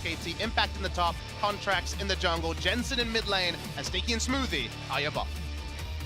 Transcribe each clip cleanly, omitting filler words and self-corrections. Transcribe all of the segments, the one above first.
SKT, Impact in the top, Contracts in the jungle, Jensen in mid lane, and Sneaky and Smoothie are your bot.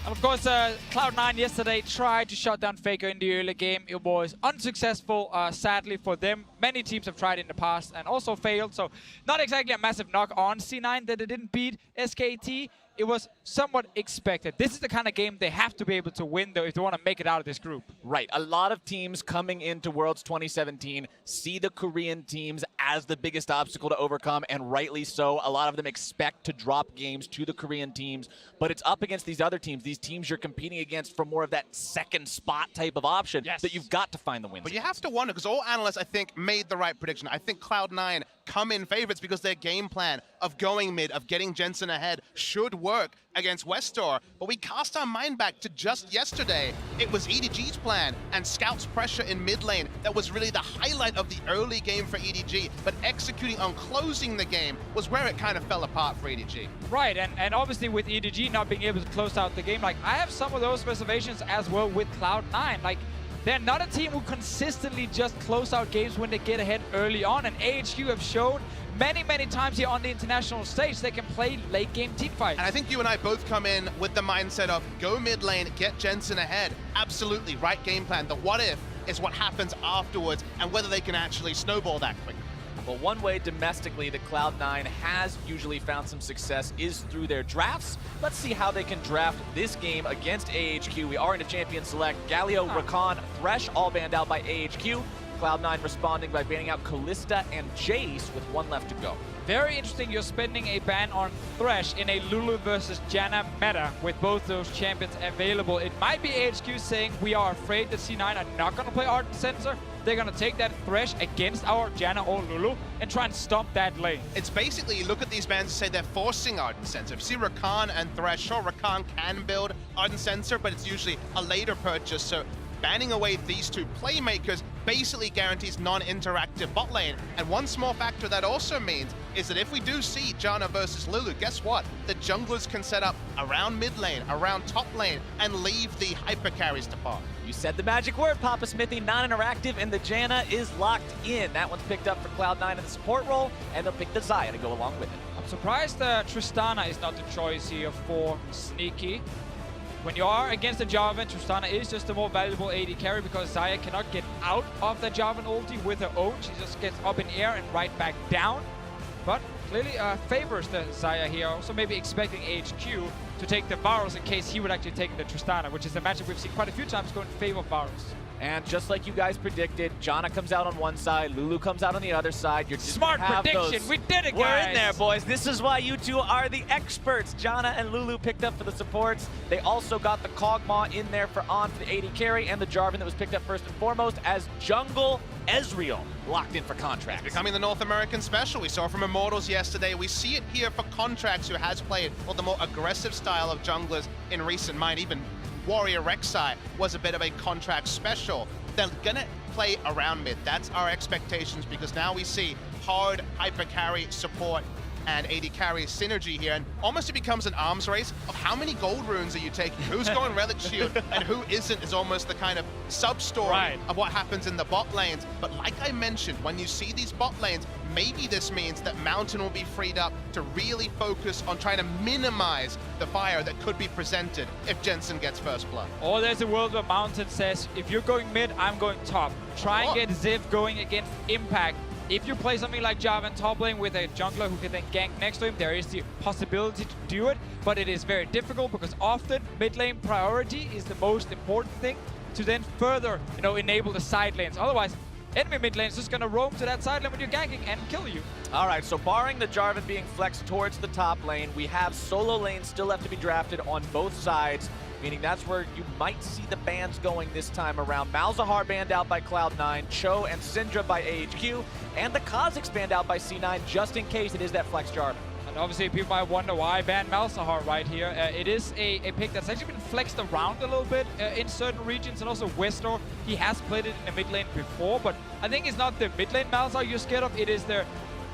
And of course, Cloud9 yesterday tried to shut down Faker in the early game. It was unsuccessful, sadly for them. Many teams have tried in the past and also failed, so not exactly a massive knock on C9 that they didn't beat SKT. It was somewhat expected. This is the kind of game they have to be able to win, though, if they want to make it out of this group. Right. A lot of teams coming into Worlds 2017 see the Korean teams as the biggest obstacle to overcome, and rightly so. A lot of them expect to drop games to the Korean teams, but it's up against these other teams, these teams you're competing against for more of that second spot type of option that you've got to find the wins. But you have to wonder, because all analysts, I think, made the right prediction. I think Cloud9 come in favorites because their game plan of going mid, of getting Jensen ahead, should work against Westor. But we cast our mind back to just yesterday. It was EDG's plan and Scout's pressure in mid lane that was really the highlight of the early game for EDG. But executing on closing the game was where it kind of fell apart for EDG. Right, and obviously with EDG not being able to close out the game, like, I have some of those reservations as well with Cloud9. Like, they're not a team who consistently just close out games when they get ahead early on, and AHQ have shown many, many times here on the international stage they can play late game team fights. And I think you and I both come in with the mindset of go mid lane, get Jensen ahead. Absolutely, right game plan. The what if is what happens afterwards and whether they can actually snowball that quickly. Well, one way domestically that Cloud9 has usually found some success is through their drafts. Let's see how they can draft this game against AHQ. We are in a champion select. Galio, Rakan, Thresh all banned out by AHQ. Cloud9 responding by banning out Kalista and Jace with one left to go. Very interesting, you're spending a ban on Thresh in a Lulu versus Janna meta with both those champions available. It might be AHQ saying we are afraid that C9 are not going to play Ardent Sensor. They're going to take that Thresh against our Janna or Lulu and try and stomp that lane. It's basically, you look at these bans and say they're forcing Ardent Sensor. If you see Rakan and Thresh, sure, Rakan can build Ardent Sensor, but it's usually a later purchase, so banning away these two playmakers basically guarantees non-interactive bot lane. And one small factor that also means is that if we do see Janna versus Lulu, guess what? The junglers can set up around mid lane, around top lane, and leave the hyper carries to par. You said the magic word, Papa Smithy, non-interactive, and the Janna is locked in. That one's picked up for Cloud9 in the support role, and they'll pick the Xayah to go along with it. I'm surprised Tristana is not the choice here for Sneaky. When you are against a Jarvan, Tristana is just a more valuable AD carry because Xayah cannot get out of the Jarvan ulti with her ult. She just gets up in air and right back down. But clearly favors the Xayah here. Also maybe expecting AHQ to take the Varus in case he would actually take the Tristana, which is a matchup we've seen quite a few times go in favor of Varus. And just like you guys predicted, Janna comes out on one side, Lulu comes out on the other side. You're just smart prediction. We did it, guys. We're in there, boys. This is why you two are the experts. Janna and Lulu picked up for the supports. They also got the Kog'Maw in there for the AD carry, and the Jarvan that was picked up first and foremost as jungle Ezreal locked in for Contracts. Becoming the North American special. We saw from Immortals yesterday. We see it here for Contracts, who has played the more aggressive style of junglers in recent mind. Even Warrior Rek'Sai was a bit of a Contract special. They're gonna play around mid. That's our expectations, because now we see hard hyper carry support and AD carry synergy here, and almost it becomes an arms race of how many gold runes are you taking, who's going Relic Shield and who isn't, is almost the kind of sub-story of what happens in the bot lanes. But like I mentioned, when you see these bot lanes, maybe this means that Mountain will be freed up to really focus on trying to minimize the fire that could be presented if Jensen gets first blood. Or there's a world where Mountain says, if you're going mid, I'm going top. Try and get Ziv going against Impact. If you play something like Jarvan top lane with a jungler who can then gank next to him, there is the possibility to do it, but it is very difficult because often mid lane priority is the most important thing to then further, enable the side lanes. Otherwise, enemy mid lane is just gonna roam to that side lane when you're ganking and kill you. All right, so barring the Jarvan being flexed towards the top lane, we have solo lanes still have to be drafted on both sides, meaning that's where you might see the bans going this time around. Malzahar banned out by Cloud9, Cho and Syndra by AHQ, and the Kha'Zix banned out by C9 just in case it is that flex Jarvan. And obviously people might wonder why I banned Malzahar right here. It is a pick that's actually been flexed around a little bit in certain regions, and also Westor, he has played it in the mid lane before, but I think it's not the mid lane Malzahar you're scared of, it is the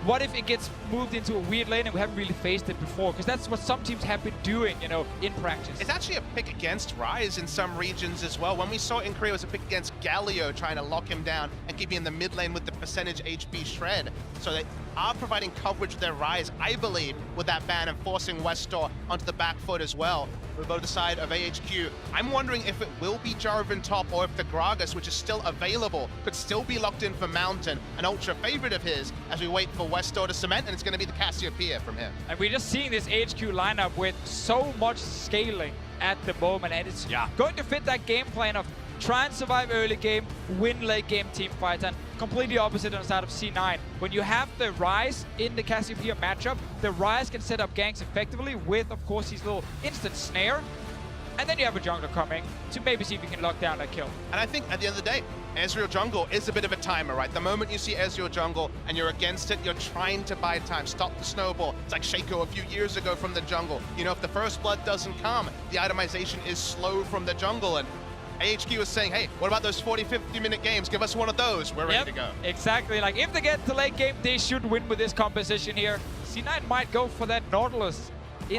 what if it gets moved into a weird lane and we haven't really faced it before? Because that's what some teams have been doing, you know, in practice. It's actually a pick against Ryze in some regions as well. When we saw it in Korea, it was a pick against Galio, trying to lock him down and keep him in the mid lane with the percentage HP shred. So they are providing coverage with their Ryze, I believe, with that ban and forcing Westor onto the back foot as well. We'll go to the side of AHQ. I'm wondering if it will be Jarvan top or if the Gragas, which is still available, could still be locked in for Mountain, an ultra favorite of his, as we wait for Westor to cement, and it's going to be the Cassiopeia from him. And we're just seeing this AHQ lineup with so much scaling at the moment, and it's going to fit that game plan of try and survive early game, win late game team fights, and completely opposite on the side of C9. When you have the Ryze in the Cassiopeia matchup, the Ryze can set up ganks effectively with, of course, his little instant snare. And then you have a jungler coming to maybe see if you can lock down that kill. And I think at the end of the day, Ezreal jungle is a bit of a timer, right? The moment you see Ezreal jungle and you're against it, you're trying to buy time, stop the snowball. It's like Shaco a few years ago from the jungle. You know, if the first blood doesn't come, the itemization is slow from the jungle. And AHQ is saying, hey, what about those 40, 50-minute games? Give us one of those. We're ready to go. Exactly. Like, if they get to late game, they should win with this composition here. C9 might go for that Nautilus. They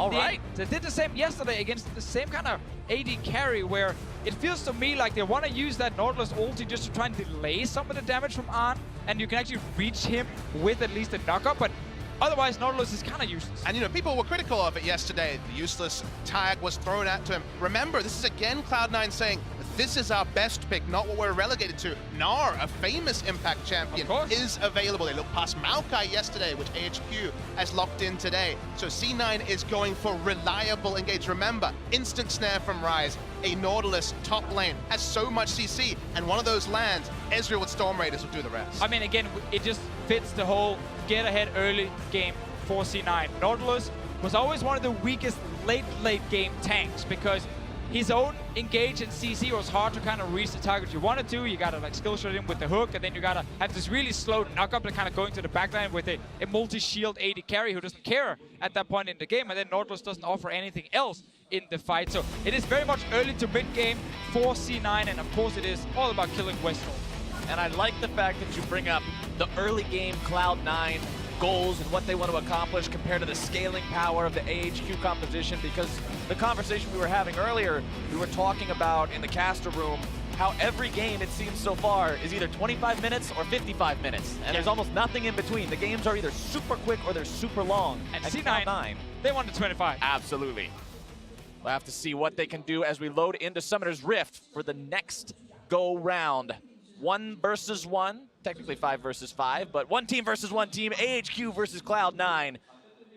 did the same yesterday against the same kind of AD carry, where it feels to me like they want to use that Nautilus ulti just to try and delay some of the damage from Arn, and you can actually reach him with at least a knockup, but otherwise Nautilus is kind of useless. And you know, people were critical of it yesterday. The useless tag was thrown at him. Remember, this is again Cloud9 saying, this is our best pick, not what we're relegated to. Gnar, a famous Impact champion, is available. They looked past Maokai yesterday, which AHQ has locked in today. So C9 is going for reliable engage. Remember, instant snare from Ryze, a Nautilus top lane, has so much CC, and one of those lands, Ezreal with Storm Raiders will do the rest. I mean, again, it just fits the whole get ahead early game for C9. Nautilus was always one of the weakest late game tanks because his own engage and CC was hard to kind of reach the target you wanted to. You gotta like skill shot him with the hook, and then you gotta have this really slow knock-up that kind of going to the backline with a multi-shield AD carry who doesn't care at that point in the game, and then Nautilus doesn't offer anything else in the fight. So it is very much early to mid-game for C9, and of course it is all about killing Westor. And I like the fact that you bring up the early game Cloud9 goals and what they want to accomplish compared to the scaling power of the AHQ composition, because the conversation we were having earlier, we were talking about in the caster room how every game, it seems so far, is either 25 minutes or 55 minutes, and there's almost nothing in between. The games are either super quick or they're super long. And C9, they want the 25. Absolutely. We'll have to see what they can do as we load into Summoner's Rift for the next go-round. 1 versus 1, technically 5 versus 5, but 1 team versus 1 team, AHQ versus Cloud9.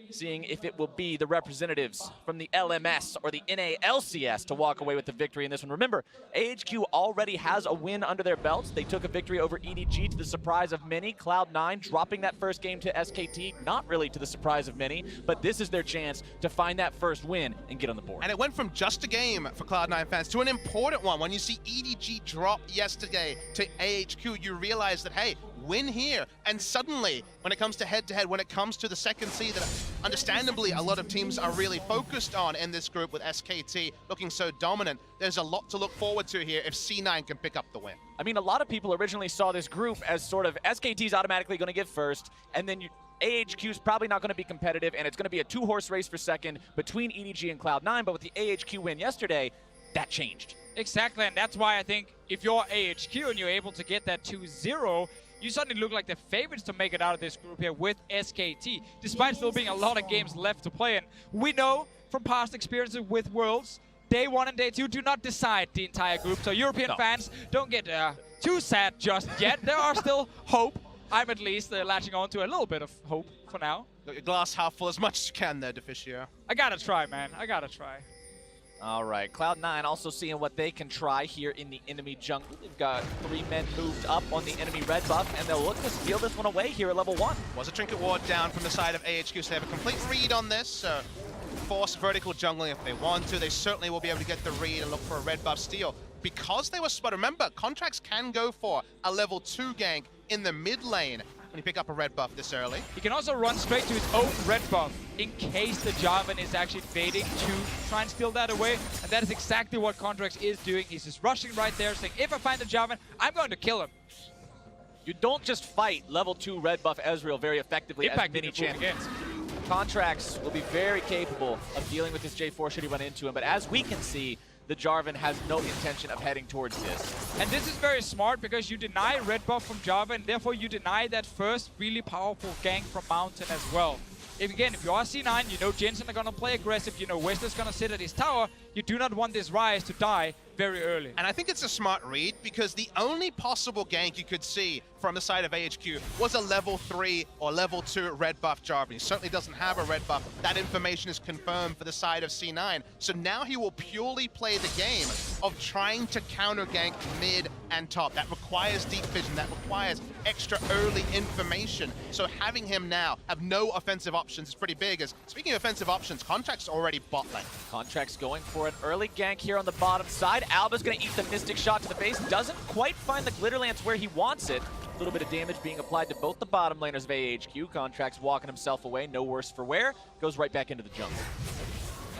Seeing if it will be the representatives from the LMS or the NALCS to walk away with the victory in this one. Remember, AHQ already has a win under their belts. They took a victory over EDG to the surprise of many. Cloud9 dropping that first game to SKT, not really to the surprise of many, but this is their chance to find that first win and get on the board. And it went from just a game for Cloud9 fans to an important one. When you see EDG drop yesterday to AHQ, you realize that, hey, win here, and suddenly when it comes to head-to-head, when it comes to the second seed that understandably a lot of teams are really focused on in this group with SKT looking so dominant, there's a lot to look forward to here if C9 can pick up the win. I mean, a lot of people originally saw this group as sort of SKT's automatically going to get first, and then AHQ's probably not going to be competitive, and it's going to be a 2-horse race for second between EDG and Cloud9, but with the AHQ win yesterday, that changed. Exactly, and that's why I think if you're AHQ and you're able to get that 2-0, you suddenly look like the favorites to make it out of this group here with SKT, despite still being a lot of games left to play. And we know from past experiences with Worlds, Day 1 and Day 2 do not decide the entire group. So European fans, don't get too sad just yet. There are still hope. I'm at least latching on to a little bit of hope for now. Got your glass half full as much as you can there, Deficio. I gotta try, man. I gotta try. All right, Cloud9 also seeing what they can try here in the enemy jungle. They've got 3 men moved up on the enemy red buff, and they'll look to steal this one away here at level 1. Was a trinket ward down from the side of AHQ, so they have a complete read on this. So force vertical jungling if they want to. They certainly will be able to get the read and look for a red buff steal. Because they were spotted, remember, contracts can go for a level 2 gank in the mid lane when you pick up a red buff this early. He can also run straight to his own red buff in case the Jarvan is actually baiting to try and steal that away. And that is exactly what Contracts is doing. He's just rushing right there saying, if I find the Jarvan, I'm going to kill him. You don't just fight level 2 red buff Ezreal very effectively as Impact mini didn't improve champions. again. Contracts will be very capable of dealing with this J4 should he run into him, but as we can see, the Jarvan has no intention of heading towards this. And this is very smart because you deny red buff from Jarvan, and therefore you deny that first really powerful gank from Mountain as well. If you are C9, you know Jensen are going to play aggressive, you know Wester's going to sit at his tower, you do not want this Ryze to die very early. And I think it's a smart read because the only possible gank you could see from the side of AHQ was a level 3 or level 2 red buff Jarvan. He certainly doesn't have a red buff. That information is confirmed for the side of C9. So now he will purely play the game of trying to counter gank mid and top. That requires deep vision, that requires extra early information. So having him now have no offensive options is pretty big. As speaking of offensive options, Contract's already bot lane. Contract's going for an early gank here on the bottom side. Alba's going to eat the Mystic shot to the face. Doesn't quite find the Glitter Lance where he wants it. A little bit of damage being applied to both the bottom laners of AHQ. Contract's walking himself away, no worse for wear. Goes right back into the jungle.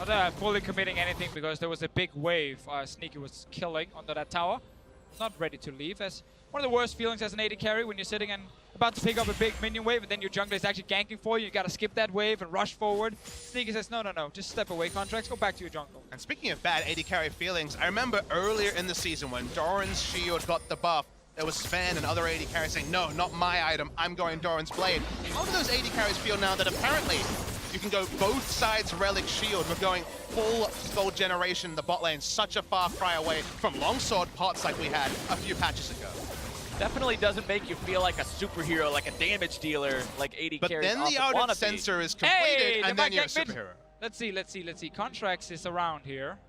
Not fully committing anything because there was a big wave Sneaky was killing under that tower. Not ready to leave. As one of the worst feelings as an AD carry when you're sitting and about to pick up a big minion wave and then your jungler is actually ganking for you. You gotta skip that wave and rush forward. Sneaky says, no, just step away, Contracts, go back to your jungle. And speaking of bad AD carry feelings, I remember earlier in the season when Doran's shield got the buff, there was Sven and other AD carries saying, no, not my item, I'm going Doran's blade. How do those AD carries feel now that apparently you can go both sides relic shield? We're going full gold generation in the bot lane, such a far cry away from longsword pots like we had a few patches ago. Definitely doesn't make you feel like a superhero, like a damage dealer, like AD But carries then the often wanna outer be. sensor is completed, and then you're a gank mid. superhero. Let's see. Contracts is around here.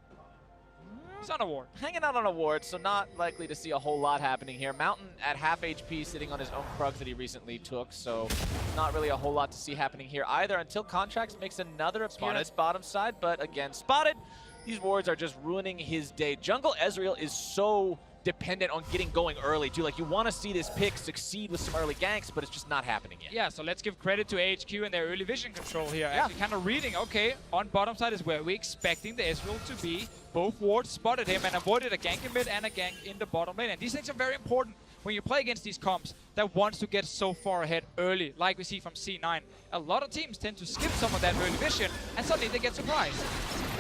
He's on a ward. Hanging out on a ward, so not likely to see a whole lot happening here. Mountain at half HP sitting on his own Krugs that he recently took, so not really a whole lot to see happening here either until Contracts makes another appearance bottom side, but again, spotted. These wards are just ruining his day. Jungle Ezreal is so dependent on getting going early too. Like, you want to see this pick succeed with some early ganks, but it's just not happening yet. Yeah, so let's give credit to AHQ and their early vision control here. Actually kind of reading, okay, on bottom side is where we're expecting the Ezreal to be. Both wards spotted him and avoided a gank in mid and a gank in the bottom lane. And these things are very important when you play against these comps that wants to get so far ahead early, like we see from C9. A lot of teams tend to skip some of that early vision, and suddenly they get surprised.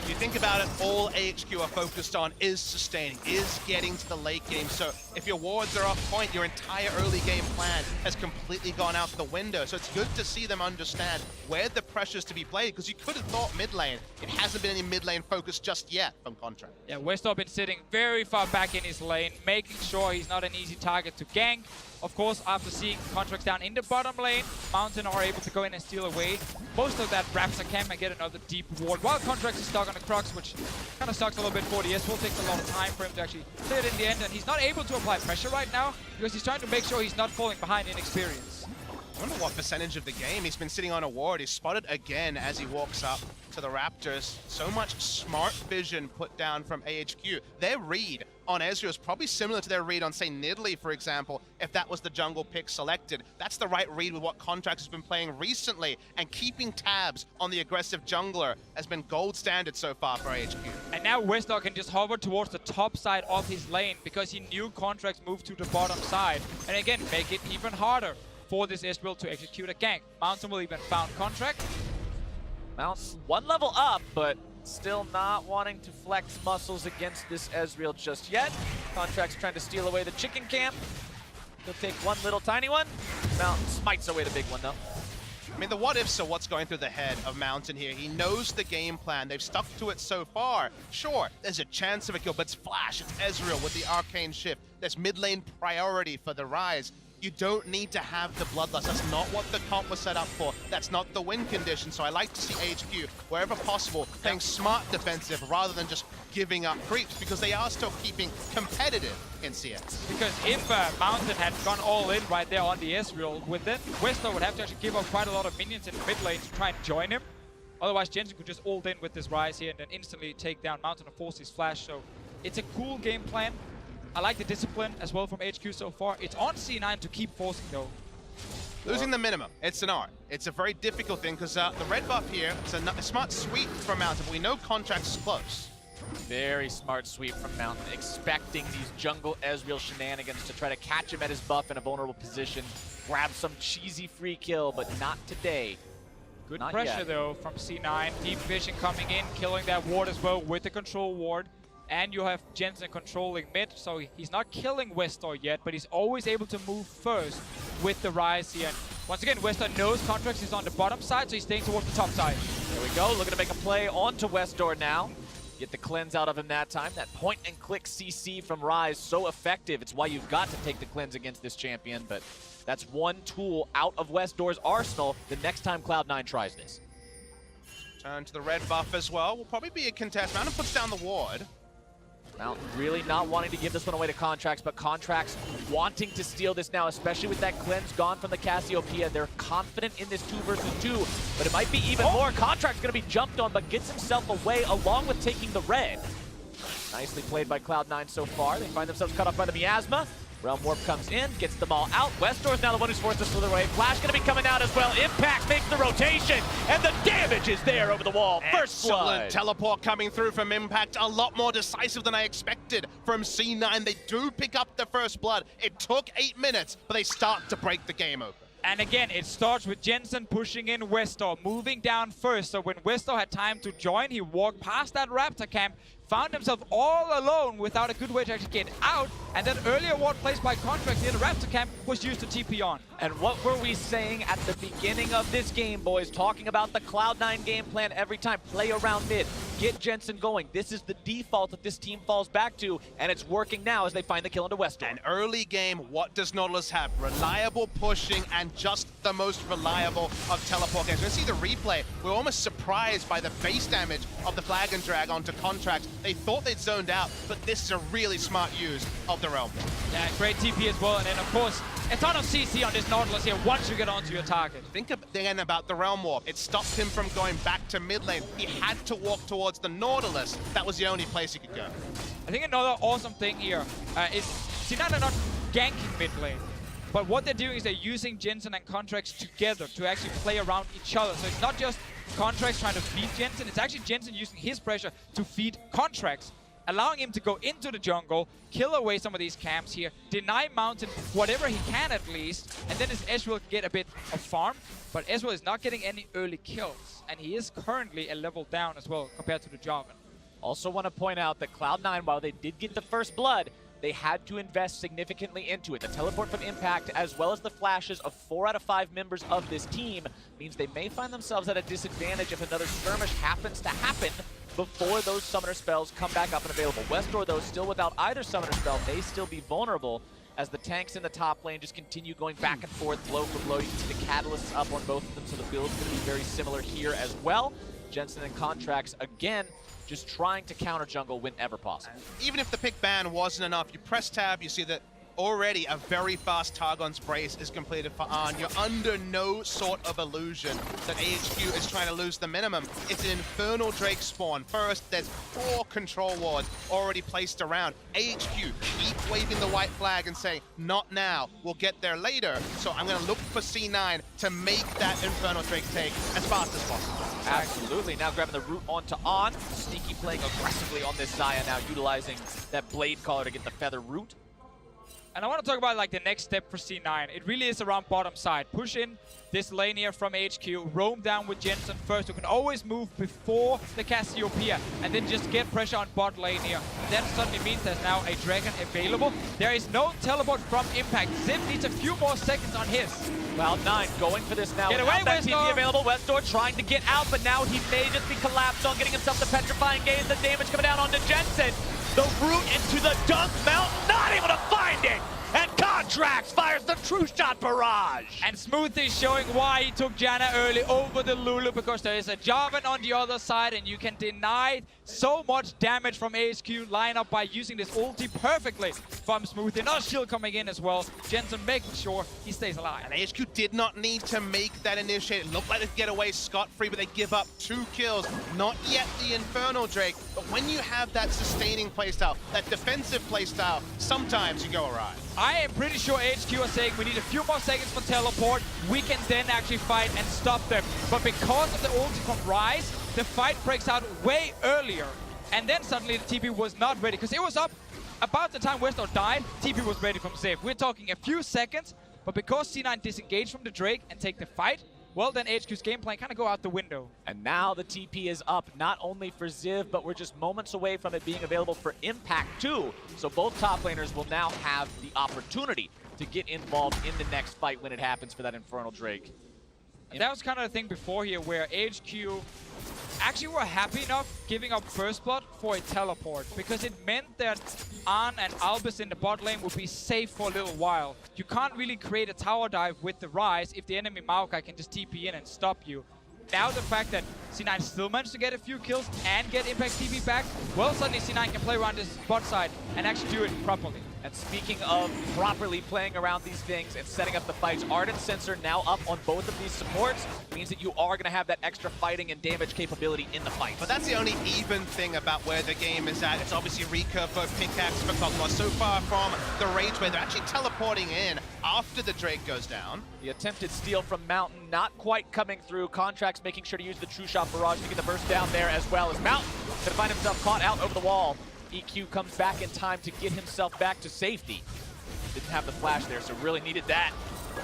If you think about it, all AHQ are focused on is sustaining, is getting to the late game. So if your wards are off point, your entire early game plan has completely gone out the window. So it's good to see them understand where the pressure's to be played, because you could have thought mid lane. It hasn't been any mid lane focus just yet from Contract. Yeah, Westop been sitting very far back in his lane, making sure he's not an easy target to gank. Of course, after seeing Contracts down in the bottom lane, Mountain are able to go in and steal away most of that Raptor camp and get another deep ward, while Contracts is stuck on the Crux, which kind of sucks a little bit for the Will takes a lot of time for him to actually clear it in the end, and he's not able to apply pressure right now because he's trying to make sure he's not falling behind in experience. I wonder what percentage of the game he's been sitting on a ward. He's spotted again as he walks up to the Raptors. So much smart vision put down from AHQ. Their read on Ezreal is probably similar to their read on, say, Nidalee, for example, if that was the jungle pick selected. That's the right read with what Contracts has been playing recently, and keeping tabs on the aggressive jungler has been gold standard so far for AHQ. And now Westdog can just hover towards the top side of his lane because he knew Contracts moved to the bottom side, and again, make it even harder for this Ezreal to execute a gank. Mountain will even found Contract. Mountain one level up, but still not wanting to flex muscles against this Ezreal just yet. Contract's trying to steal away the chicken camp. He'll take one little tiny one. Mountain smites away the big one though. I mean, the what-ifs are what's going through the head of Mountain here. He knows the game plan. They've stuck to it so far. Sure, there's a chance of a kill, but it's Flash, it's Ezreal with the Arcane Shift. There's mid lane priority for the Ryze. You don't need to have the Bloodlust. That's not what the comp was set up for. That's not the win condition. So I like to see HQ, wherever possible, playing smart defensive rather than just giving up creeps, because they are still keeping competitive in CS. Because if Mountain had gone all in right there on the Ezreal, with it, Westo would have to actually give up quite a lot of minions in the mid lane to try and join him. Otherwise, Jensen could just ult in with this Ryze here and then instantly take down Mountain and force his flash. So it's a cool game plan. I like the discipline as well from HQ so far. It's on C9 to keep forcing though. Losing the minimum, it's an art. It's a very difficult thing because the red buff here, it's a smart sweep from Mountain, but we know Contracts is close. Very smart sweep from Mountain, expecting these jungle Ezreal shenanigans to try to catch him at his buff in a vulnerable position, grab some cheesy free kill, but not today. Good Not pressure yet. though from C9. Deep Vision coming in, killing that ward as well with the control ward. And you have Jensen controlling mid, so he's not killing Westor yet, but he's always able to move first with the Rise here. And once again, Westor knows Contracts is on the bottom side, so he's staying towards the top side. There we go, looking to make a play onto Westor now. Get the cleanse out of him that time. That point and click CC from Rise, so effective. It's why you've got to take the cleanse against this champion, but that's one tool out of Westor's arsenal the next time Cloud9 tries this. Turn to the red buff as well. Will probably be a contest. Mountain puts down the ward. Mountain really not wanting to give this one away to Contracts, but Contracts wanting to steal this now, especially with that cleanse gone from the Cassiopeia. They're confident in this 2 versus 2, but it might be even more. Contracts gonna be jumped on, but gets himself away along with taking the red. Nicely played by Cloud9 so far. They find themselves cut off by the Miasma. Realm Warp comes in, gets them all out. Westor's now the one who's forced to slither away. Flash gonna be coming out as well. Impact makes the rotation, and the damage is there over the wall. First blood. Excellent teleport coming through from Impact. A lot more decisive than I expected from C9. They do pick up the first blood. It took 8 minutes, but they start to break the game open. And again, it starts with Jensen pushing in Westor, moving down first. So when Westor had time to join, he walked past that Raptor camp, found himself all alone without a good way to actually get out. And that earlier ward placed by Contracts near the Raptor camp was used to TP on. And what were we saying at the beginning of this game, boys? Talking about the Cloud9 game plan every time. Play around mid, get Jensen going. This is the default that this team falls back to, and it's working now as they find the kill into Westor. An early game, what does Nautilus have? Reliable pushing and just the most reliable of teleport games. We're gonna see the replay. We're almost surprised by the base damage of the Flag and Drag onto Contracts. They thought they'd zoned out, but this is a really smart use of the Realm. Yeah, great TP as well. And then, of course, a ton of CC on this Nautilus here once you get onto your target. Think again about the Realm Warp. It stopped him from going back to mid lane. He had to walk towards the Nautilus. That was the only place he could go. I think another awesome thing here is C9 are not ganking mid lane. But what they're doing is they're using Jensen and Contracts together to actually play around each other. So it's not just Contracts trying to feed Jensen, it's actually Jensen using his pressure to feed Contracts, allowing him to go into the jungle, kill away some of these camps here, deny Mountain whatever he can at least, and then his Ezreal get a bit of farm. But Ezreal is not getting any early kills, and he is currently a level down as well compared to the Jarvan. Also want to point out that Cloud9, while they did get the first blood, they had to invest significantly into it. The teleport from Impact, as well as the flashes of 4 out of 5 members of this team, means they may find themselves at a disadvantage if another skirmish happens to happen before those summoner spells come back up and available. Westor, though, still without either summoner spell, may still be vulnerable as the tanks in the top lane just continue going back and forth, blow for blow. You can see the catalysts up on both of them, so the build's going to be very similar here as well. Jensen and Contracts, again, just trying to counter jungle whenever possible. Even if the pick ban wasn't enough, you press tab, you see that already a very fast Targon's Brace is completed for Arn. You're under no sort of illusion that AHQ is trying to lose the minimum. It's an Infernal Drake spawn. First, there's 4 control wards already placed around. AHQ keep waving the white flag and saying, not now, we'll get there later. So I'm gonna look for C9 to make that Infernal Drake take as fast as possible. Absolutely. Now grabbing the root onto On. Sneaky playing aggressively on this Xayah now, utilizing that Blade Caller to get the Feather Root. And I want to talk about like the next step for C9. It really is around bottom side. Push in this lane here from AHQ, roam down with Jensen first, who can always move before the Cassiopeia, and then just get pressure on bot lane here. That suddenly means there's now a Dragon available. There is no teleport from Impact. Zip needs a few more seconds on his. Cloud9 going for this now. Get away, that Westor. TP available. Westor trying to get out, but now he may just be collapsed on getting himself the Petrifying Gaze. The damage coming down onto Jensen. The root into the Dunk Mountain, not able to find it! And Contracts fires the True Shot Barrage! And Smooth is showing why he took Janna early over the Lulu, because there is a Jarvan on the other side, and you can deny so much damage from AHQ lineup by using this ulti perfectly from Smooth. Another shield coming in as well. Jensen making sure he stays alive. And AHQ did not need to make that initiate. It looked like they could get away scot-free, but they give up 2 kills. Not yet the Infernal Drake, but when you have that sustaining playstyle, that defensive playstyle, sometimes you go awry. I am pretty sure AHQ are saying we need a few more seconds for teleport. We can then actually fight and stop them. But because of the ulti from Rise, the fight breaks out way earlier And then suddenly the TP was not ready, because it was up about the time Westor died, TP was ready from Ziv. We're talking a few seconds, but because C9 disengaged from the Drake and take the fight, well then AHQ's game plan kind of go out the window. And now the TP is up, not only for Ziv, but we're just moments away from it being available for Impact too. So both top laners will now have the opportunity to get involved in the next fight when it happens for that Infernal Drake. And that was kind of the thing before here, where AHQ actually were happy enough giving up first blood for a teleport, because it meant that Arn and Albus in the bot lane would be safe for a little while. You can't really create a tower dive with the Rise if the enemy Maokai can just TP in and stop you. Now the fact that C9 still managed to get a few kills and get Impact TP back, well, suddenly C9 can play around this bot side and actually do it properly. And speaking of properly playing around these things and setting up the fights, Ardent Sensor now up on both of these supports means that you are going to have that extra fighting and damage capability in the fight. But that's the only even thing about where the game is at. It's obviously recurve for Pickaxe for Cloud9. So far from the Rage where they're actually teleporting in after the Drake goes down. The attempted steal from Mountain not quite coming through. Contracts making sure to use the True Shot Barrage to get the burst down there as well as Mountain going to find himself caught out over the wall. EQ comes back in time to get himself back to safety. Didn't have the flash there, so really needed that.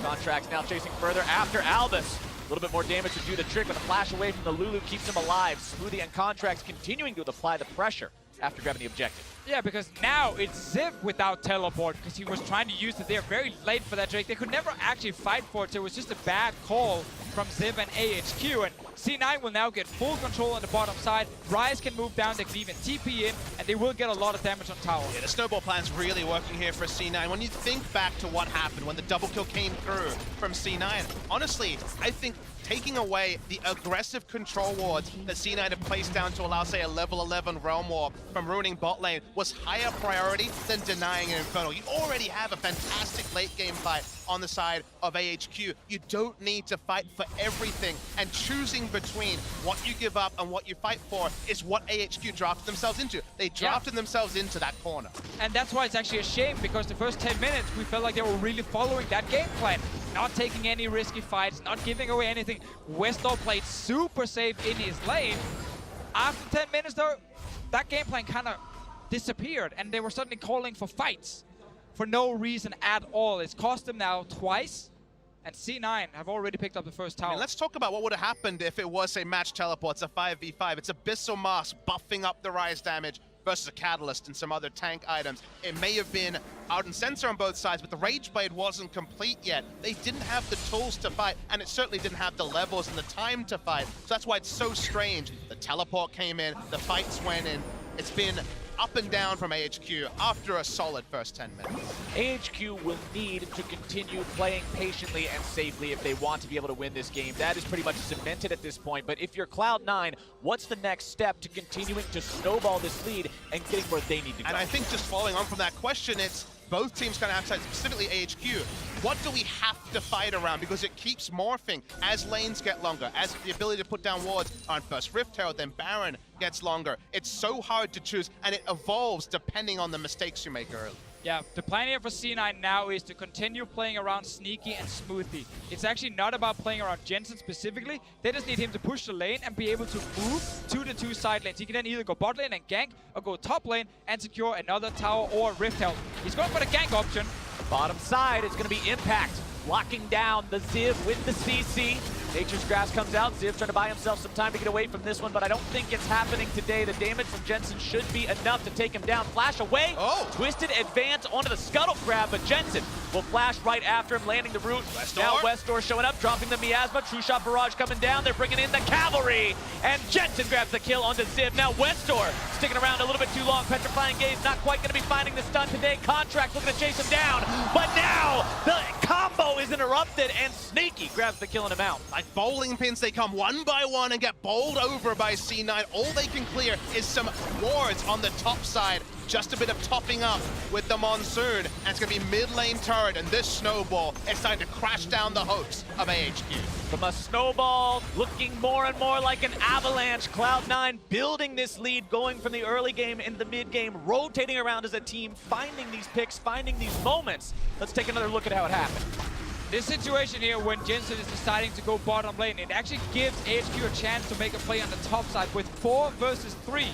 Contracts now chasing further after Albus. A little bit more damage to do the trick, but a flash away from the Lulu keeps him alive. Smoothie and Contracts continuing to apply the pressure after grabbing the objective. Yeah, because now it's Ziv without teleport, because he was trying to use it there very late for that Drake. They could never actually fight for it, so it was just a bad call from Ziv and AHQ. And C9 will now get full control on the bottom side. Rise can move down, they can even TP in, and they will get a lot of damage on tower. Yeah, the snowball plan's really working here for C9. When you think back to what happened when the double kill came through from C9, honestly, I think taking away the aggressive control wards that C9 had placed down to allow, say, a level 11 Realm Warp from ruining bot lane was higher priority than denying an Infernal. You already have a fantastic late game fight on the side of AHQ. You don't need to fight for everything, and choosing between what you give up and what you fight for is what AHQ drafted themselves into. They drafted themselves into that corner. And that's why it's actually a shame, because the first 10 minutes we felt like they were really following that game plan. Not taking any risky fights, not giving away anything. Westor played super safe in his lane. After 10 minutes though, that game plan kind of disappeared, and they were suddenly calling for fights for no reason at all. It's cost them now twice, and C9 have already picked up the first tower. I mean, let's talk about what would have happened if it was a match teleport. It's a 5v5. It's Abyssal Mask buffing up the Rise damage versus a Catalyst and some other tank items. It may have been Ardent Sensor on both sides, but the Rage Blade wasn't complete yet. They didn't have the tools to fight, and it certainly didn't have the levels and the time to fight. So that's why it's so strange. The teleport came in, the fights went in. It's been up and down from AHQ after a solid first 10 minutes. AHQ will need to continue playing patiently and safely if they want to be able to win this game. That is pretty much cemented at this point. But if you're Cloud9, what's the next step to continuing to snowball this lead and getting where they need to go? And I think just following on from that question, it's both teams kind of outside, specifically AHQ. What do we have to fight around? Because it keeps morphing as lanes get longer, as the ability to put down wards on first Rift Herald, then Baron gets longer. It's so hard to choose, and it evolves depending on the mistakes you make early. Yeah, the plan here for C9 now is to continue playing around Sneaky and Smoothie. It's actually not about playing around Jensen specifically. They just need him to push the lane and be able to move to the two side lanes. He can then either go bot lane and gank, or go top lane and secure another tower or Rift Herald. He's going for the gank option. Bottom side is going to be Impact, locking down the Ziv with the CC. Nature's Grass comes out. Ziv trying to buy himself some time to get away from this one, but I don't think it's happening today. The damage from Jensen should be enough to take him down. Flash away. Oh. Twisted advance onto the Scuttle Crab, but Jensen will flash right after him, landing the root. Now Westor showing up, dropping the Miasma. True Shot Barrage coming down. They're bringing in the Cavalry, and Jensen grabs the kill onto Ziv. Now Westor sticking around a little bit too long. Petrifying Gaze not quite going to be finding the stun today. Contract looking to chase him down, but now the combo is interrupted, and Sneaky grabs the kill on him out. Like bowling pins, they come one by one and get bowled over by C9. All they can clear is some wards on the top side. Just a bit of topping up with the Monsoon, and it's going to be mid lane turret, and this snowball is starting to crash down the hopes of AHQ. From a snowball looking more and more like an avalanche, Cloud9 building this lead, going from the early game into the mid game, rotating around as a team, finding these picks, finding these moments. Let's take another look at how it happened. This situation here, when Jensen is deciding to go bottom lane, it actually gives AHQ a chance to make a play on the top side with 4 versus 3.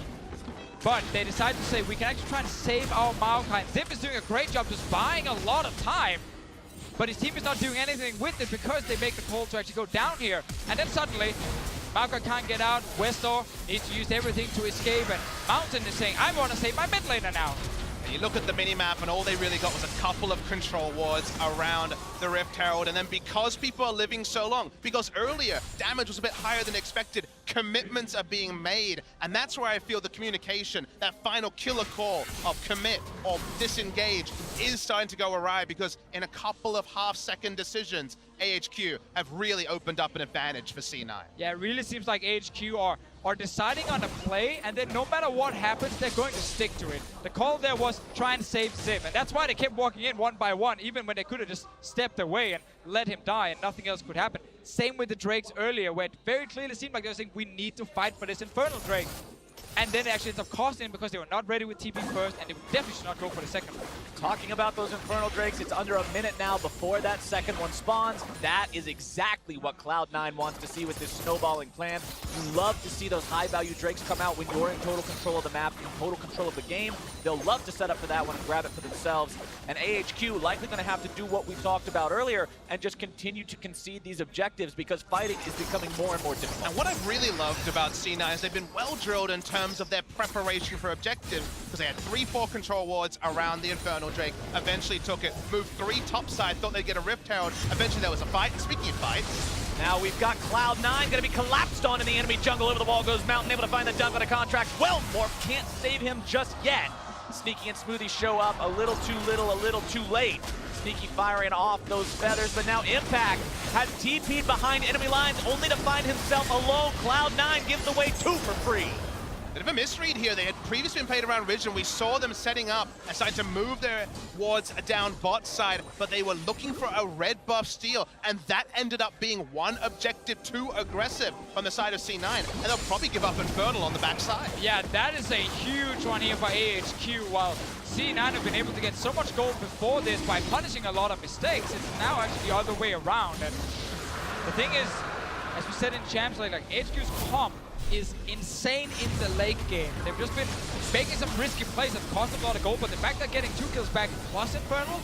But they decide to say, we can actually try and save our Maokai. And Zip is doing a great job just buying a lot of time. But his team is not doing anything with it because they make the call to actually go down here. And then suddenly, Maokai can't get out. Westor needs to use everything to escape. And Mountain is saying, I want to save my mid laner now. And you look at the minimap and all they really got was a couple of control wards around the Rift Herald. And then because people are living so long, because earlier damage was a bit higher than expected, commitments are being made. And that's where I feel the communication, that final killer call of commit or disengage is starting to go awry, because in a couple of half-second decisions, AHQ have really opened up an advantage for C9. Yeah, it really seems like AHQ are deciding on a play, and then no matter what happens, they're going to stick to it. The call there was try and save Zip, and that's why they kept walking in one by one, even when they could have just stepped away and let him die and nothing else could happen. Same with the Drakes earlier, where it very clearly seemed like they were saying, we need to fight for this Infernal Drake. And then they actually ended up costing him because they were not ready with TP first, and they definitely should not go for the second one. Talking about those Infernal Drakes, it's under a minute now before that second one spawns. That is exactly what Cloud9 wants to see with this snowballing plan. You love to see those high-value Drakes come out when you're in total control of the map, in total control of the game. They'll love to set up for that one and grab it for themselves. And AHQ likely going to have to do what we talked about earlier and just continue to concede these objectives, because fighting is becoming more and more difficult. And what I've really loved about C9 is they've been well drilled in terms of their preparation for objectives, because they had 3-4 control wards around the Infernal Drake, eventually took it, moved 3 topside, thought they'd get a Rift Herald, eventually there was a fight. Speaking of fights, now we've got Cloud9 going to be collapsed on in the enemy jungle. Over the wall goes Mountain, able to find the dump on a contract. Well, Morph can't save him just yet. Sneaky and Smoothie show up a little too little, a little too late. Sneaky firing off those feathers, but now Impact has TP'd behind enemy lines only to find himself alone. Cloud9 gives away 2 for free. bit of a misread here. They had previously been played around Ridge, and we saw them setting up and starting to move their wards down bot side, but they were looking for a red buff steal, and that ended up being one objective too aggressive on the side of C9, and they'll probably give up Infernal on the backside. Yeah, that is a huge one here by AHQ. While C9 have been able to get so much gold before this by punishing a lot of mistakes, it's now actually the other way around. And the thing is, as we said in Champs League, like HQ's comp is insane in the late game. They've just been making some risky plays that cost them a lot of gold, but the fact they're getting 2 kills back plus Infernal,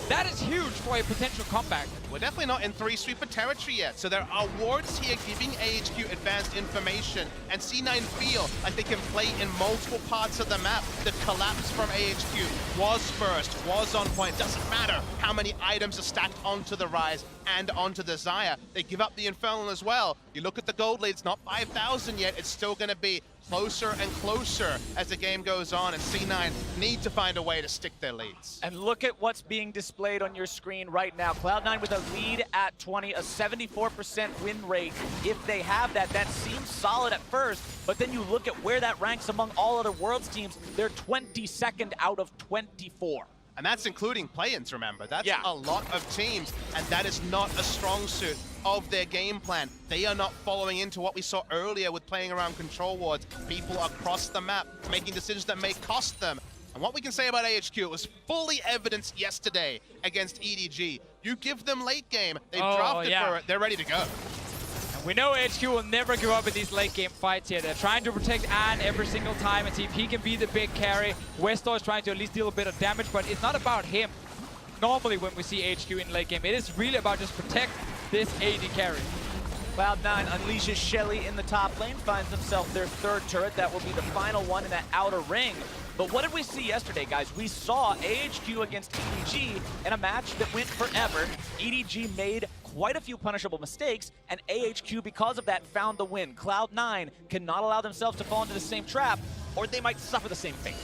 that is huge for a potential comeback. We're definitely not in 3 sweeper territory yet, so there are wards here giving AHQ advanced information, and C9 feel like they can play in multiple parts of the map. The collapse from AHQ was first, was on point. Doesn't matter how many items are stacked onto the Rise and onto the Xayah. They give up the Infernal as well. You look at the gold lead, it's not 5,000 yet. It's still going to be closer and closer as the game goes on, and C9 need to find a way to stick their leads. And look at what's being displayed on your screen right now. Cloud9 with a lead at 20, a 74% win rate. If they have that, that seems solid at first, but then you look at where that ranks among all other Worlds teams, they're 22nd out of 24. And that's including play-ins, remember. That's a lot of teams, and that is not a strong suit of their game plan. They are not following into what we saw earlier with playing around control wards. People across the map making decisions that may cost them. And what we can say about AHQ, it was fully evidenced yesterday against EDG. You give them late game, they've drafted for it, they're ready to go. We know HQ will never give up in these late game fights here. They're trying to protect Ann every single time and see if he can be the big carry. Westor is trying to at least deal a bit of damage, but it's not about him. Normally when we see HQ in late game, it is really about just protect this AD carry. Cloud9 unleashes Shelly in the top lane, finds himself their 3rd turret. That will be the final one in that outer ring. But what did we see yesterday, guys? We saw AHQ against EDG in a match that went forever. EDG made quite a few punishable mistakes, and AHQ, because of that, found the win. Cloud9 cannot allow themselves to fall into the same trap, or they might suffer the same fate.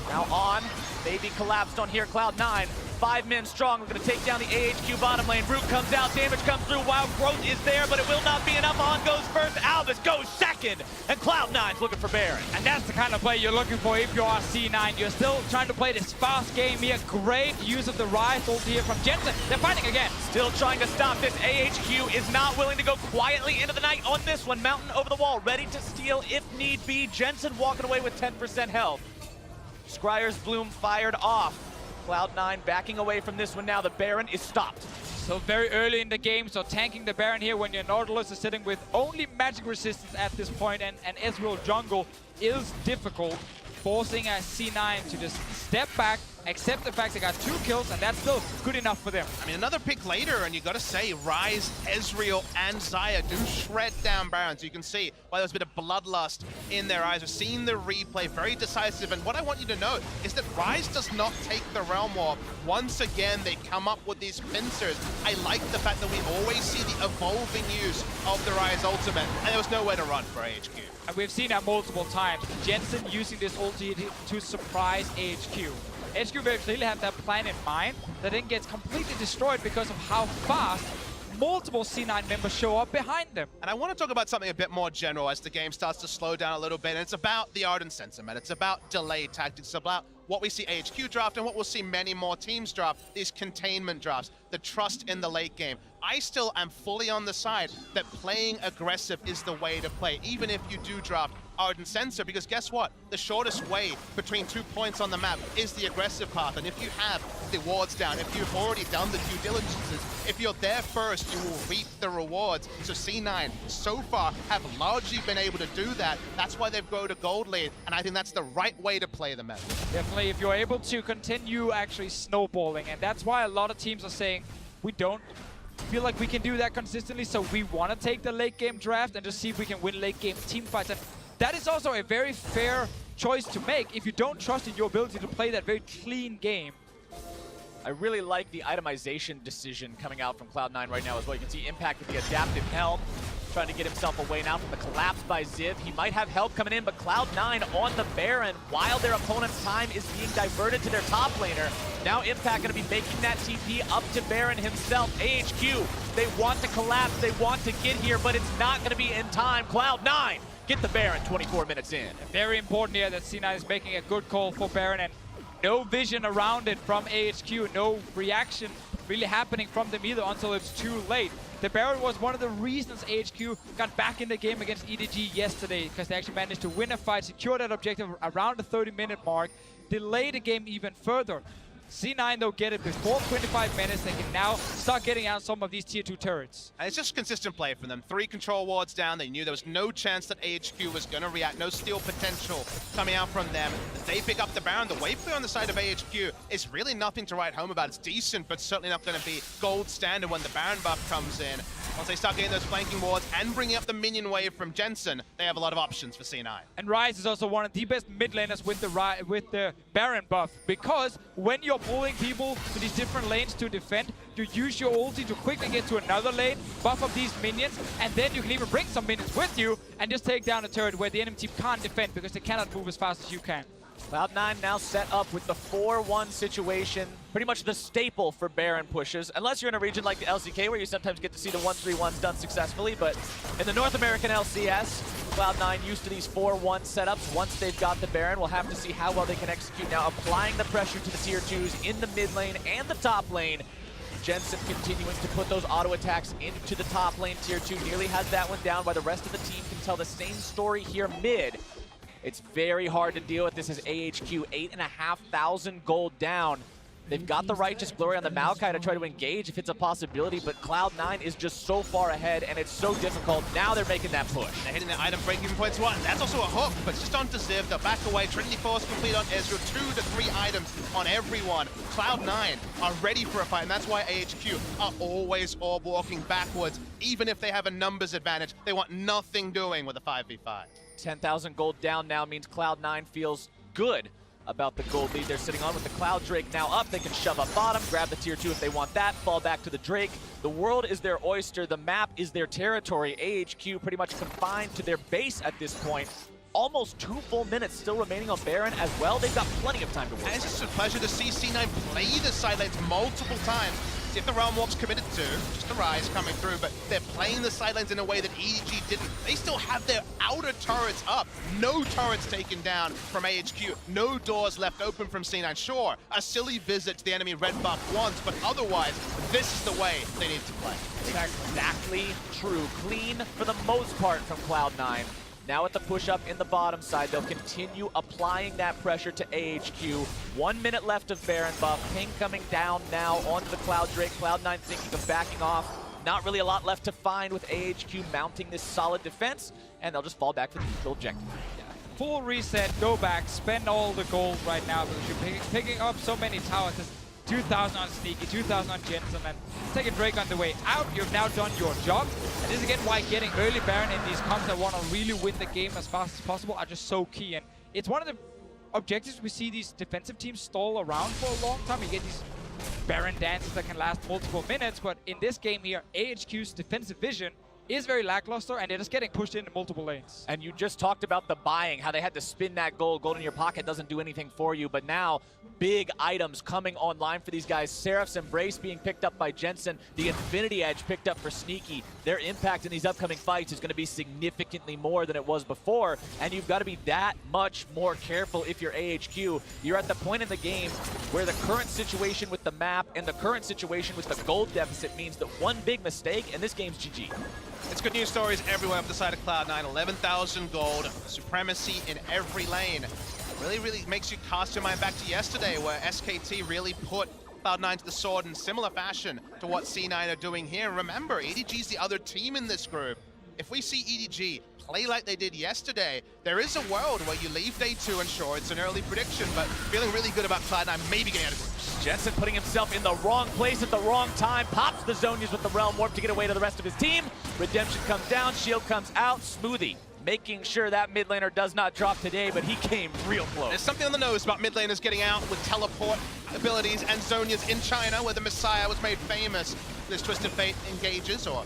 Now on, maybe collapsed on here, Cloud9. 5 men strong, we're gonna take down the AHQ bottom lane. Root comes out, damage comes through, Wild Growth is there, but it will not be enough. On goes first, Albus goes second, and Cloud9's looking for Baron. And that's the kind of play you're looking for if you are C9. You're still trying to play this fast game here. Great use of the Rise ult here from Jensen. They're fighting again. Still trying to stop this. AHQ is not willing to go quietly into the night on this one. Mountain over the wall, ready to steal if need be. Jensen walking away with 10% health. Scryer's Bloom fired off. Cloud9 backing away from this one now. The Baron is stopped. So very early in the game, so tanking the Baron here when your Nautilus is sitting with only magic resistance at this point, and Ezreal jungle is difficult, forcing a C9 to just step back, accept the fact they got 2 kills, and that's still good enough for them. I mean, another pick later, and you got to say, Ryze, Ezreal, and Xayah do shred down Baron. So you can see why there's a bit of bloodlust in their eyes. We've seen the replay, very decisive. And what I want you to note is that Ryze does not take the Realm Warp. Once again, they come up with these pincers. I like the fact that we always see the evolving use of the Ryze ultimate, and there was nowhere to run for AHQ. And we've seen that multiple times. Jensen using this ulti to surprise AHQ. AHQ very clearly have that plan in mind that then gets completely destroyed because of how fast multiple C9 members show up behind them. And I want to talk about something a bit more general as the game starts to slow down a little bit. And it's about the Ardent sentiment. It's about delayed tactics. It's about what we see AHQ draft and what we'll see many more teams draft, these containment drafts, the trust in the late game. I still am fully on the side that playing aggressive is the way to play, even if you do draft Ardent Sensor, because guess what? The shortest way between 2 points on the map is the aggressive path. And if you have the wards down, if you've already done the due diligences, if you're there first, you will reap the rewards. So C9 so far have largely been able to do that. That's why they've grown to gold lead, and I think that's the right way to play the meta. Definitely, if you're able to continue actually snowballing, and that's why a lot of teams are saying we don't feel like we can do that consistently, so we want to take the late game draft and just see if we can win late game team fights. And that is also a very fair choice to make if you don't trust in your ability to play that very clean game. I really like the itemization decision coming out from Cloud9 right now as well. You can see Impact with the adaptive helm, trying to get himself away now from the collapse by Ziv. He might have help coming in, but Cloud9 on the Baron while their opponent's time is being diverted to their top laner. Now Impact going to be making that TP up to Baron himself. AHQ, they want to collapse, they want to get here, but it's not going to be in time. Cloud9 get the Baron 24 minutes in. Very important here that C9 is making a good call for Baron, and no vision around it from AHQ, no reaction really happening from them either until it's too late. The Baron was one of the reasons AHQ got back in the game against EDG yesterday, because they actually managed to win a fight, secure that objective around the 30-minute mark, delay the game even further. C9 though get it before 25 minutes. They can now start getting out some of these tier 2 turrets. And it's just consistent play from them. 3 control wards down. They knew there was no chance that AHQ was going to react. No steal potential coming out from them. As they pick up the Baron, the wave clear on the side of AHQ is really nothing to write home about. It's decent, but certainly not going to be gold standard when the Baron buff comes in. Once they start getting those flanking wards and bringing up the minion wave from Jensen, they have a lot of options for C9. And Ryze is also one of the best mid laners with the Baron buff, because when you're pulling people to these different lanes to defend, you use your ulti to quickly get to another lane, buff up these minions, and then you can even bring some minions with you and just take down a turret where the enemy team can't defend because they cannot move as fast as you can. Cloud9 now set up with the 4-1 situation, pretty much the staple for Baron pushes, unless you're in a region like the LCK where you sometimes get to see the 1-3-1s done successfully, but in the North American LCS, Cloud9 used to these 4-1 setups. Once they've got the Baron, we'll have to see how well they can execute now, applying the pressure to the tier 2s in the mid lane and the top lane. Jensen continuing to put those auto attacks into the top lane. Tier 2 nearly has that one down, while the rest of the team can tell the same story here mid. It's very hard to deal with. This is AHQ, 8,500 gold down. They've got the Righteous Glory on the Maokai to try to engage if it's a possibility, but Cloud9 is just so far ahead, and it's so difficult. Now they're making that push. They're hitting the item break even points 1. That's also a hook, but just onto Ziv. They'll back away. Trinity Force complete on Ezreal. 2 to 3 items on everyone. Cloud9 are ready for a fight, and that's why AHQ are always orb walking backwards. Even if they have a numbers advantage, they want nothing doing with a 5v5. 10,000 gold down now means Cloud9 feels good about the gold lead they're sitting on. With the Cloud Drake now up, they can shove up bottom, grab the tier 2 if they want that, fall back to the Drake. The world is their oyster, the map is their territory. AHQ pretty much confined to their base at this point. Almost 2 full minutes still remaining on Baron as well. They've got plenty of time to work. And it's just a pleasure to see C9 play the side lanes multiple times. See if the Realm Warp's committed to, just the Ryze coming through, but they're playing the side lanes in a way that EDG didn't. They still have their outer turrets up. No turrets taken down from AHQ. No doors left open from C9. Sure, a silly visit to the enemy red buff once, but otherwise, this is the way they need to play. Exactly true. Clean for the most part from Cloud9. Now with the push-up in the bottom side, they'll continue applying that pressure to AHQ. 1 minute left of Baron buff. Ping coming down now onto the Cloud Drake. Cloud9 thinking of backing off. Not really a lot left to find with AHQ mounting this solid defense, and they'll just fall back to the neutral objective. Yeah. Full reset, go back, spend all the gold right now because you're picking up so many towers. There's 2,000 on Sneaky, 2,000 on Jensen, and take a Drake on the way out. You've now done your job. And this is again why getting early Baron in these comps that want to really win the game as fast as possible are just so key. And it's one of the objectives we see these defensive teams stall around for a long time. You get these Baron dances that can last multiple minutes, but in this game here, AHQ's defensive vision is very lackluster, and they're just getting pushed into multiple lanes. And you just talked about the buying, how they had to spin that gold. Gold in your pocket doesn't do anything for you, but now big items coming online for these guys. Seraph's Embrace being picked up by Jensen, the Infinity Edge picked up for Sneaky. Their impact in these upcoming fights is going to be significantly more than it was before, and you've got to be that much more careful if you're AHQ. You're at the point in the game where the current situation with the map and the current situation with the gold deficit means that one big mistake and this game's GG. It's good news stories everywhere up the side of Cloud9. 11,000 gold, supremacy in every lane. Really makes you cast your mind back to yesterday where SKT really put Cloud9 to the sword in similar fashion to what C9 are doing here. Remember, EDG's the other team in this group. If we see EDG play like they did yesterday, there is a world where you leave day 2, and sure, it's an early prediction, but feeling really good about Cloud9 maybe getting out of groups. Jensen putting himself in the wrong place at the wrong time, pops the Zonias with the Realm Warp to get away to the rest of his team. Redemption comes down, shield comes out, Smoothie making sure that mid laner does not drop today, but he came real close. There's something on the nose about mid laners getting out with teleport abilities and Zonias in China, where the Messiah was made famous. This Twisted Fate engages, or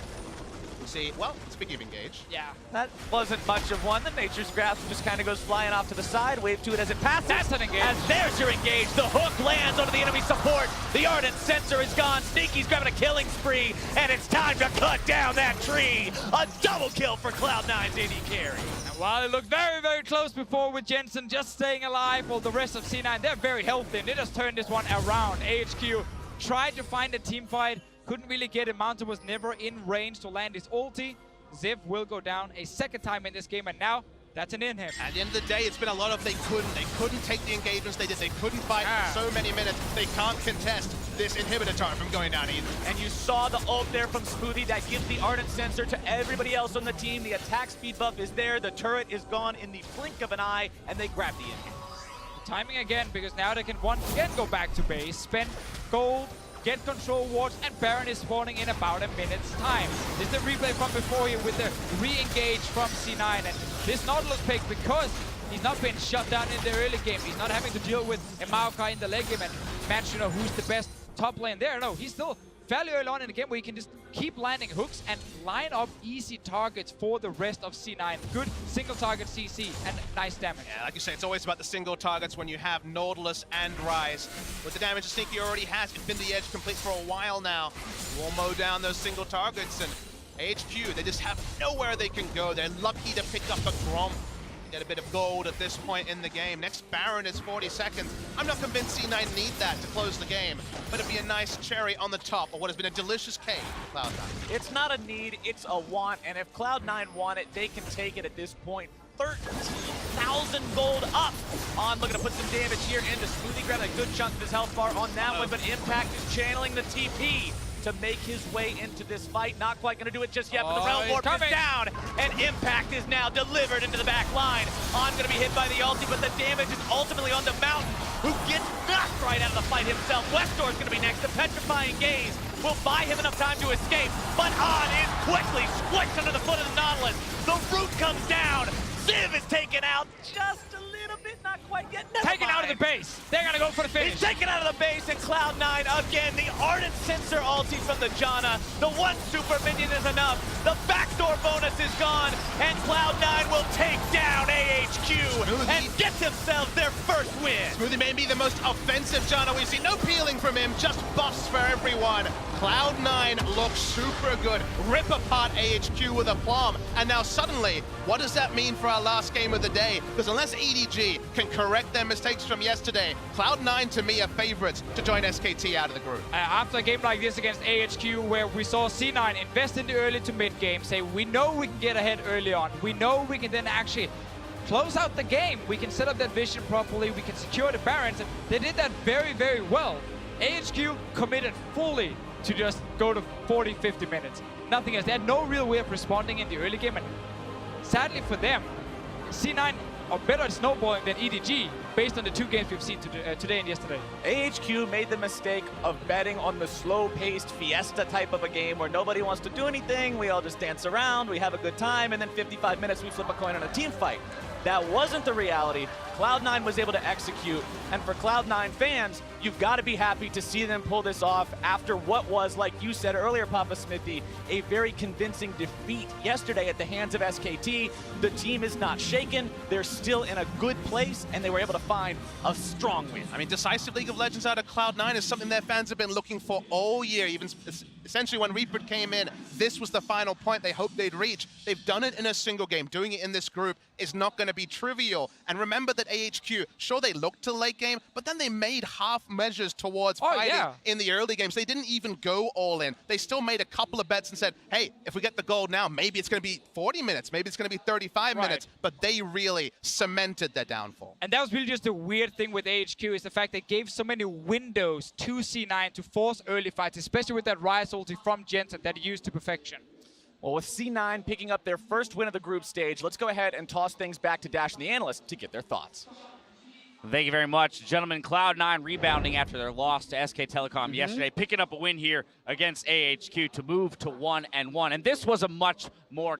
see, well, speaking of engage. Yeah. That wasn't much of one. The Nature's Grasp just kind of goes flying off to the side. Wave to it as it passes. That's an engage. And there's your engage. The hook lands onto the enemy support. The Ardent Sensor is gone. Sneaky's grabbing a killing spree, and it's time to cut down that tree. A double kill for Cloud9's AD carry. And while it looked very close before with Jensen just staying alive, while the rest of C9, they're very healthy, and they just turned this one around. AHQ tried to find a team fight, couldn't really get it. Mountain was never in range to land his ulti. Ziv will go down a second time in this game, and now that's an in him. At the end of the day, it's been a lot of they couldn't take the engagements they did. They couldn't fight for so many minutes. They can't contest this inhibitor turret from going down either. And you saw the ult there from Smoothie that gives the Ardent Sensor to everybody else on the team. The attack speed buff is there. The turret is gone in the blink of an eye, and they grab the in-hit. Timing again, because now they can once again go back to base, spend gold, get control wards, and Baron is spawning in about a minute's time. This is the replay from before here with the re-engage from C9, and this Nautilus pick, because he's not been shut down in the early game, he's not having to deal with a Maokai in the late game and match, you know, who's the best top lane there. No, he's still fairly early on in the game where he can just keep landing hooks and line up easy targets for the rest of C9. Good single target CC and nice damage. Yeah, like you say, it's always about the single targets when you have Nautilus and Rise. With the damage Sneaky already has, Infinity Edge complete for a while now. You will mow down those single targets, and AHQ, they just have nowhere they can go. They're lucky to pick up a Grom. Get a bit of gold at this point in the game. Next Baron is 40 seconds. I'm not convinced C9 need that to close the game, but it'd be a nice cherry on the top of what has been a delicious cake for Cloud9. It's not a need, it's a want, and if Cloud9 want it, they can take it at this point. 13,000 gold up on, looking to put some damage here into Smoothie, grabbing a good chunk of his health bar on that one, but Impact is channeling the TP to make his way into this fight. Not quite going to do it just yet, but the Realm Warp is down, and Impact is now delivered into the back line. On going to be hit by the ulti, but the damage is ultimately on the Mountain, who gets knocked right out of the fight himself. Westor is going to be next. The Petrifying Gaze will buy him enough time to escape, but On is quickly squished under the foot of the Nautilus. The root comes down. Ziv is taken out just a little bit, not quite yet. Taken out of the base. They're going to go for the finish. He's taken out of the base, and Cloud9 again. The Ardent Sensor ulti from the Janna. The one super minion is enough. The backdoor bonus is gone, and Cloud9 will take down AHQ. And get themselves their first win. Smoothie may be the most offensive Jana we've seen. No peeling from him, just buffs for everyone. Cloud9 looks super good. Rip apart AHQ with a plum. And now suddenly, what does that mean for our last game of the day? Because unless EDG can correct their mistakes from yesterday, Cloud9 to me are favorites to join SKT out of the group. After a game like this against AHQ, where we saw C9 invest in the early to mid game, say we know we can get ahead early on. We know we can then actually close out the game. We can set up that vision properly. We can secure the Barons. And they did that very, very well. AHQ committed fully to just go to 40, 50 minutes. Nothing else. They had no real way of responding in the early game. And sadly for them, C9 are better at snowballing than EDG based on the 2 games we've seen today and yesterday. AHQ made the mistake of betting on the slow-paced Fiesta type of a game where nobody wants to do anything, we all just dance around, we have a good time, and then 55 minutes we flip a coin on a team fight. That wasn't the reality. Cloud9 was able to execute, and for Cloud9 fans, you've got to be happy to see them pull this off after what was, like you said earlier, Papa Smithy, a very convincing defeat yesterday at the hands of SKT. The team is not shaken, they're still in a good place, and they were able to find a strong win. I mean, decisive League of Legends out of Cloud9 is something their fans have been looking for all year. Even essentially when Reaper came in, this was the final point they hoped they'd reach. They've done it in a single game. Doing it in this group is not going to be trivial. And remember that AHQ, sure, they looked to late game, but then they made half measures towards fighting in the early games. They didn't even go all in. They still made a couple of bets and said, hey, if we get the gold now, maybe it's going to be 40 minutes, maybe it's going to be 35 minutes, but they really cemented their downfall. And that was really just the weird thing with AHQ is the fact they gave so many windows to C9 to force early fights, especially with that Rise ulti from Jensen that he used to perfection. Well, with C9 picking up their first win of the group stage, let's go ahead and toss things back to Dash and the analyst to get their thoughts. Thank you very much, gentlemen. Cloud9 rebounding after their loss to SK Telecom yesterday, picking up a win here against AHQ to move to 1-1. And this was a much more